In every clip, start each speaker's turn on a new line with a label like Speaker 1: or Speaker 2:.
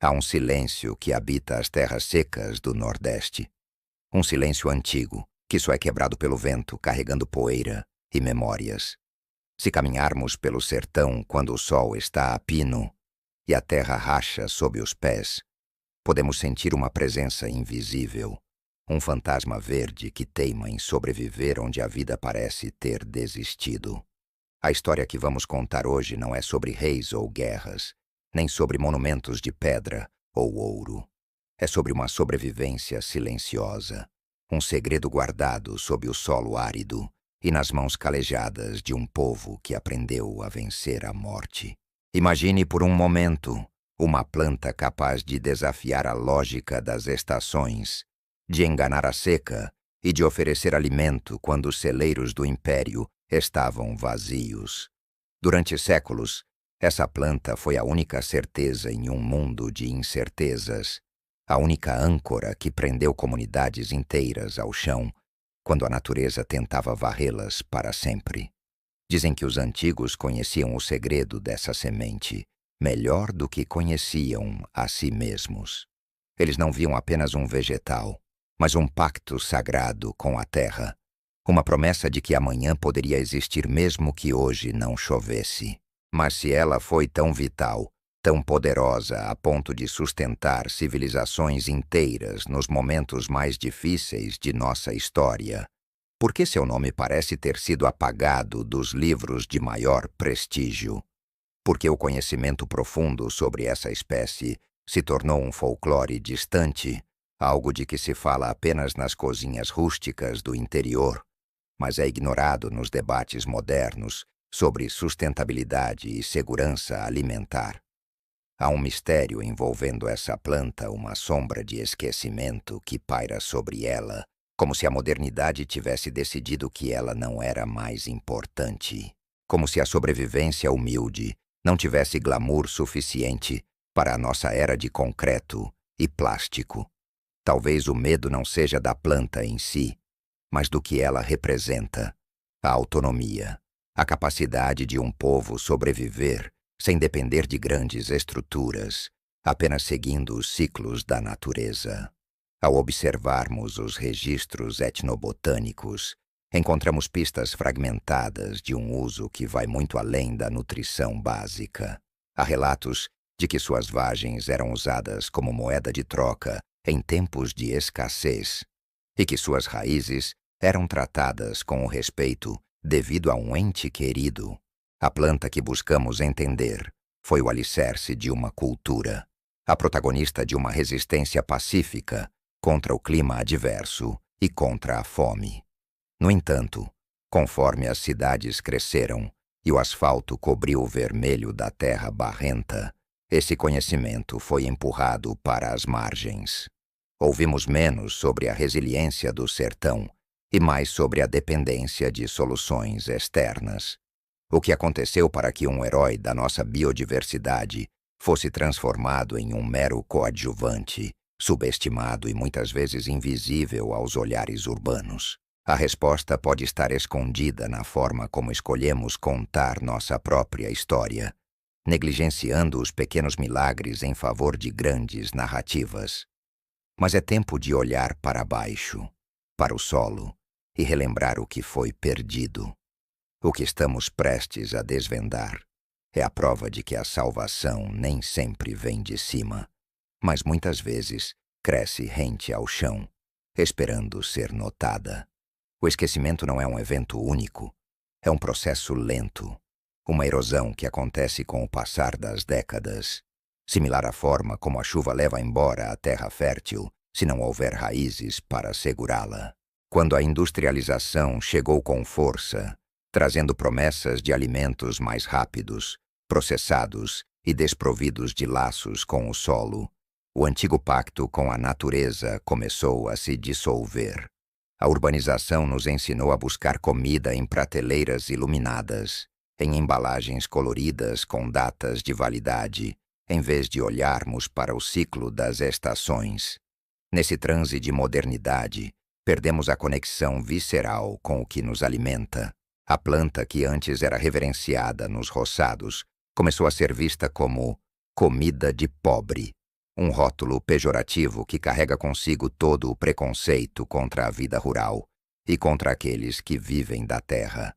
Speaker 1: Há um silêncio que habita as terras secas do Nordeste. Um silêncio antigo, que só é quebrado pelo vento carregando poeira e memórias. Se caminharmos pelo sertão quando o sol está a pino e a terra racha sob os pés, podemos sentir uma presença invisível, um fantasma verde que teima em sobreviver onde a vida parece ter desistido. A história que vamos contar hoje não é sobre reis ou guerras, nem sobre monumentos de pedra ou ouro. É sobre uma sobrevivência silenciosa, um segredo guardado sob o solo árido e nas mãos calejadas de um povo que aprendeu a vencer a morte. Imagine por um momento uma planta capaz de desafiar a lógica das estações, de enganar a seca e de oferecer alimento quando os celeiros do império estavam vazios. Durante séculos, essa planta foi a única certeza em um mundo de incertezas, a única âncora que prendeu comunidades inteiras ao chão quando a natureza tentava varrê-las para sempre. Dizem que os antigos conheciam o segredo dessa semente melhor do que conheciam a si mesmos. Eles não viam apenas um vegetal, mas um pacto sagrado com a terra, uma promessa de que amanhã poderia existir mesmo que hoje não chovesse. Mas se ela foi tão vital, tão poderosa a ponto de sustentar civilizações inteiras nos momentos mais difíceis de nossa história, por que seu nome parece ter sido apagado dos livros de maior prestígio? Porque o conhecimento profundo sobre essa espécie se tornou um folclore distante, algo de que se fala apenas nas cozinhas rústicas do interior, mas é ignorado nos debates modernos sobre sustentabilidade e segurança alimentar. Há um mistério envolvendo essa planta, uma sombra de esquecimento que paira sobre ela, como se a modernidade tivesse decidido que ela não era mais importante. Como se a sobrevivência humilde não tivesse glamour suficiente para a nossa era de concreto e plástico. Talvez o medo não seja da planta em si, mas do que ela representa: a autonomia, a capacidade de um povo sobreviver sem depender de grandes estruturas, apenas seguindo os ciclos da natureza. Ao observarmos os registros etnobotânicos, encontramos pistas fragmentadas de um uso que vai muito além da nutrição básica. Há relatos de que suas vagens eram usadas como moeda de troca em tempos de escassez e que suas raízes eram tratadas com o respeito devido a um ente querido. A planta que buscamos entender foi o alicerce de uma cultura, a protagonista de uma resistência pacífica contra o clima adverso e contra a fome. No entanto, conforme as cidades cresceram e o asfalto cobriu o vermelho da terra barrenta, esse conhecimento foi empurrado para as margens. Ouvimos menos sobre a resiliência do sertão e mais sobre a dependência de soluções externas. O que aconteceu para que um herói da nossa biodiversidade fosse transformado em um mero coadjuvante, subestimado e muitas vezes invisível aos olhares urbanos? A resposta pode estar escondida na forma como escolhemos contar nossa própria história, negligenciando os pequenos milagres em favor de grandes narrativas. Mas é tempo de olhar para baixo, para o solo, e relembrar o que foi perdido. O que estamos prestes a desvendar é a prova de que a salvação nem sempre vem de cima, mas muitas vezes cresce rente ao chão, esperando ser notada. O esquecimento não é um evento único, é um processo lento, uma erosão que acontece com o passar das décadas, similar à forma como a chuva leva embora a terra fértil se não houver raízes para segurá-la. Quando a industrialização chegou com força, trazendo promessas de alimentos mais rápidos, processados e desprovidos de laços com o solo, o antigo pacto com a natureza começou a se dissolver. A urbanização nos ensinou a buscar comida em prateleiras iluminadas, em embalagens coloridas com datas de validade, em vez de olharmos para o ciclo das estações. Nesse transe de modernidade, perdemos a conexão visceral com o que nos alimenta. A planta que antes era reverenciada nos roçados começou a ser vista como comida de pobre. Um rótulo pejorativo que carrega consigo todo o preconceito contra a vida rural e contra aqueles que vivem da terra.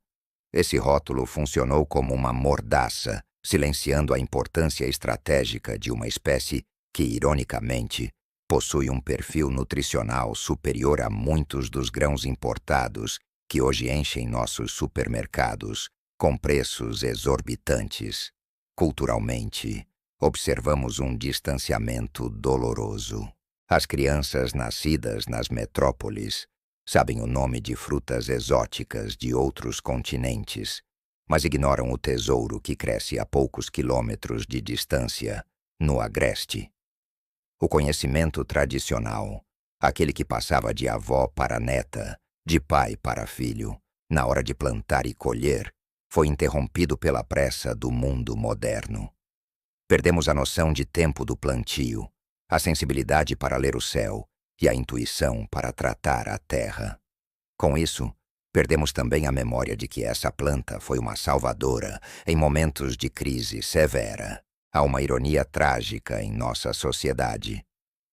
Speaker 1: Esse rótulo funcionou como uma mordaça, silenciando a importância estratégica de uma espécie que, ironicamente, possui um perfil nutricional superior a muitos dos grãos importados que hoje enchem nossos supermercados com preços exorbitantes. Culturalmente, observamos um distanciamento doloroso. As crianças nascidas nas metrópoles sabem o nome de frutas exóticas de outros continentes, mas ignoram o tesouro que cresce a poucos quilômetros de distância, no agreste. O conhecimento tradicional, aquele que passava de avó para neta, de pai para filho, na hora de plantar e colher, foi interrompido pela pressa do mundo moderno. Perdemos a noção de tempo do plantio, a sensibilidade para ler o céu e a intuição para tratar a terra. Com isso, perdemos também a memória de que essa planta foi uma salvadora em momentos de crise severa. Há uma ironia trágica em nossa sociedade.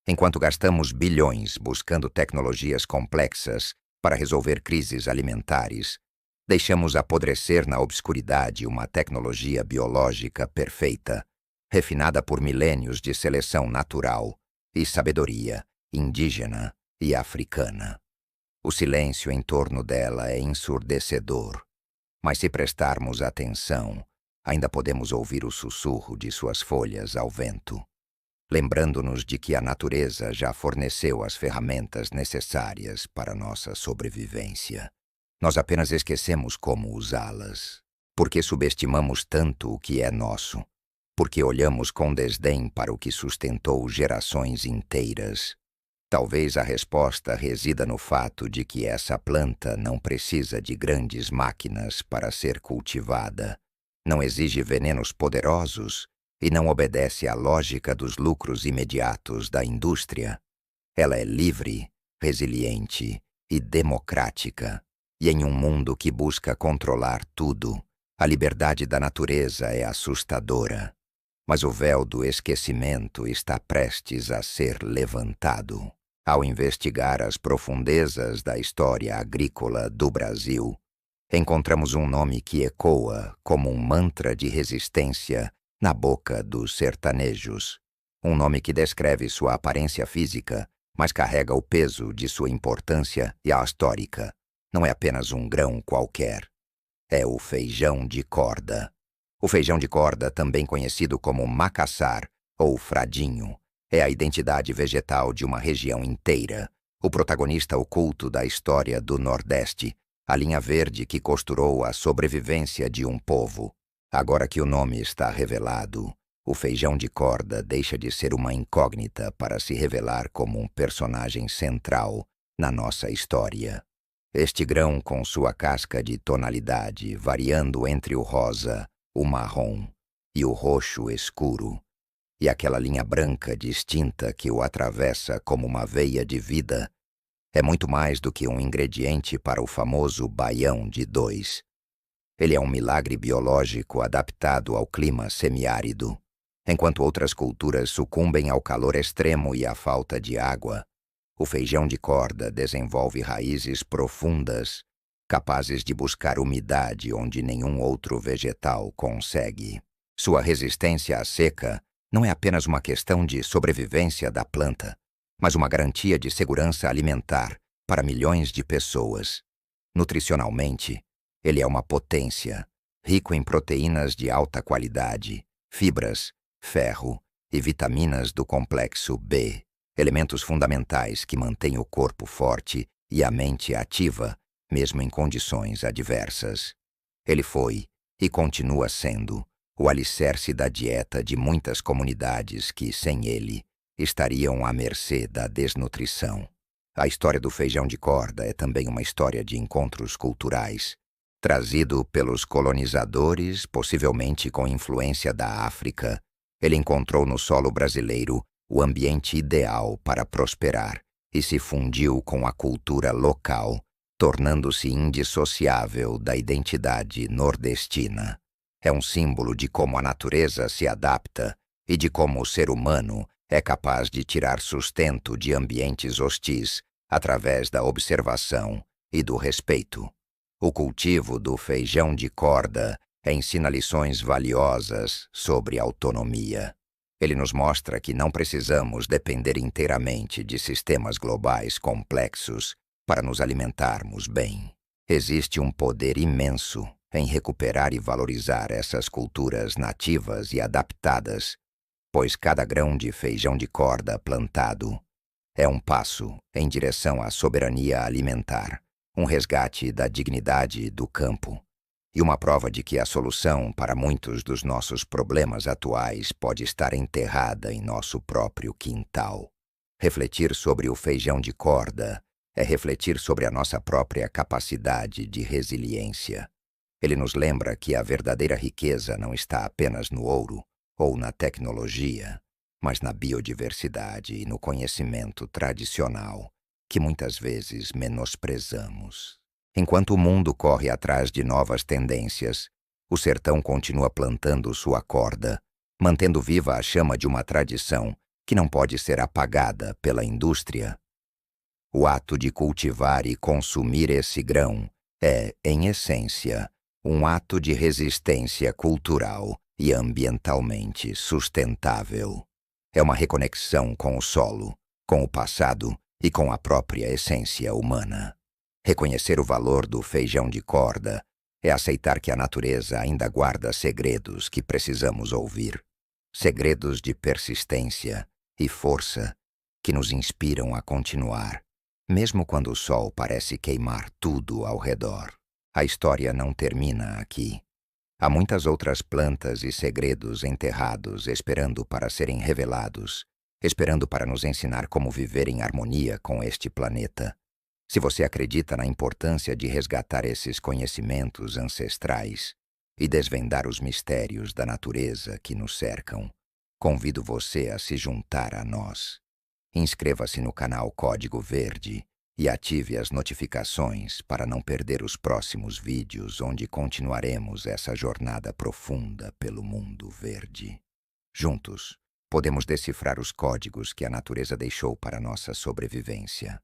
Speaker 1: Enquanto gastamos bilhões buscando tecnologias complexas para resolver crises alimentares, deixamos apodrecer na obscuridade uma tecnologia biológica perfeita, refinada por milênios de seleção natural e sabedoria indígena e africana. O silêncio em torno dela é ensurdecedor, mas se prestarmos atenção, ainda podemos ouvir o sussurro de suas folhas ao vento, lembrando-nos de que a natureza já forneceu as ferramentas necessárias para nossa sobrevivência. Nós apenas esquecemos como usá-las, porque subestimamos tanto o que é nosso, porque olhamos com desdém para o que sustentou gerações inteiras. Talvez a resposta resida no fato de que essa planta não precisa de grandes máquinas para ser cultivada, não exige venenos poderosos e não obedece à lógica dos lucros imediatos da indústria. Ela é livre, resiliente e democrática, e em um mundo que busca controlar tudo, a liberdade da natureza é assustadora. Mas o véu do esquecimento está prestes a ser levantado. Ao investigar as profundezas da história agrícola do Brasil, encontramos um nome que ecoa como um mantra de resistência na boca dos sertanejos. Um nome que descreve sua aparência física, mas carrega o peso de sua importância histórica. Não é apenas um grão qualquer. É o feijão de corda. O feijão de corda, também conhecido como macaçar ou fradinho, é a identidade vegetal de uma região inteira, o protagonista oculto da história do Nordeste, a linha verde que costurou a sobrevivência de um povo. Agora que o nome está revelado, o feijão de corda deixa de ser uma incógnita para se revelar como um personagem central na nossa história. Este grão, com sua casca de tonalidade variando entre o rosa, o marrom e o roxo escuro, e aquela linha branca distinta que o atravessa como uma veia de vida, é muito mais do que um ingrediente para o famoso baião de dois. Ele é um milagre biológico adaptado ao clima semiárido. Enquanto outras culturas sucumbem ao calor extremo e à falta de água, o feijão de corda desenvolve raízes profundas, capazes de buscar umidade onde nenhum outro vegetal consegue. Sua resistência à seca não é apenas uma questão de sobrevivência da planta, mas uma garantia de segurança alimentar para milhões de pessoas. Nutricionalmente, ele é uma potência, rico em proteínas de alta qualidade, fibras, ferro e vitaminas do complexo B, elementos fundamentais que mantêm o corpo forte e a mente ativa, mesmo em condições adversas. Ele foi, e continua sendo, o alicerce da dieta de muitas comunidades que, sem ele, estariam à mercê da desnutrição. A história do feijão de corda é também uma história de encontros culturais, trazido pelos colonizadores, possivelmente com influência da África. Ele encontrou no solo brasileiro o ambiente ideal para prosperar e se fundiu com a cultura local, tornando-se indissociável da identidade nordestina. É um símbolo de como a natureza se adapta e de como o ser humano É capaz de tirar sustento de ambientes hostis através da observação e do respeito. O cultivo do feijão de corda ensina lições valiosas sobre autonomia. Ele nos mostra que não precisamos depender inteiramente de sistemas globais complexos para nos alimentarmos bem. Existe um poder imenso em recuperar e valorizar essas culturas nativas e adaptadas, pois cada grão de feijão de corda plantado é um passo em direção à soberania alimentar, um resgate da dignidade do campo e uma prova de que a solução para muitos dos nossos problemas atuais pode estar enterrada em nosso próprio quintal. Refletir sobre o feijão de corda é refletir sobre a nossa própria capacidade de resiliência. Ele nos lembra que a verdadeira riqueza não está apenas no ouro ou na tecnologia, mas na biodiversidade e no conhecimento tradicional, que muitas vezes menosprezamos. Enquanto o mundo corre atrás de novas tendências, o sertão continua plantando sua corda, mantendo viva a chama de uma tradição que não pode ser apagada pela indústria. O ato de cultivar e consumir esse grão é, em essência, um ato de resistência cultural e ambientalmente sustentável. É uma reconexão com o solo, com o passado e com a própria essência humana. Reconhecer o valor do feijão de corda é aceitar que a natureza ainda guarda segredos que precisamos ouvir. Segredos de persistência e força que nos inspiram a continuar, mesmo quando o sol parece queimar tudo ao redor. A história não termina aqui. Há muitas outras plantas e segredos enterrados esperando para serem revelados, esperando para nos ensinar como viver em harmonia com este planeta. Se você acredita na importância de resgatar esses conhecimentos ancestrais e desvendar os mistérios da natureza que nos cercam, convido você a se juntar a nós. Inscreva-se no canal Código Verde e ative as notificações para não perder os próximos vídeos onde continuaremos essa jornada profunda pelo mundo verde. Juntos, podemos decifrar os códigos que a natureza deixou para nossa sobrevivência.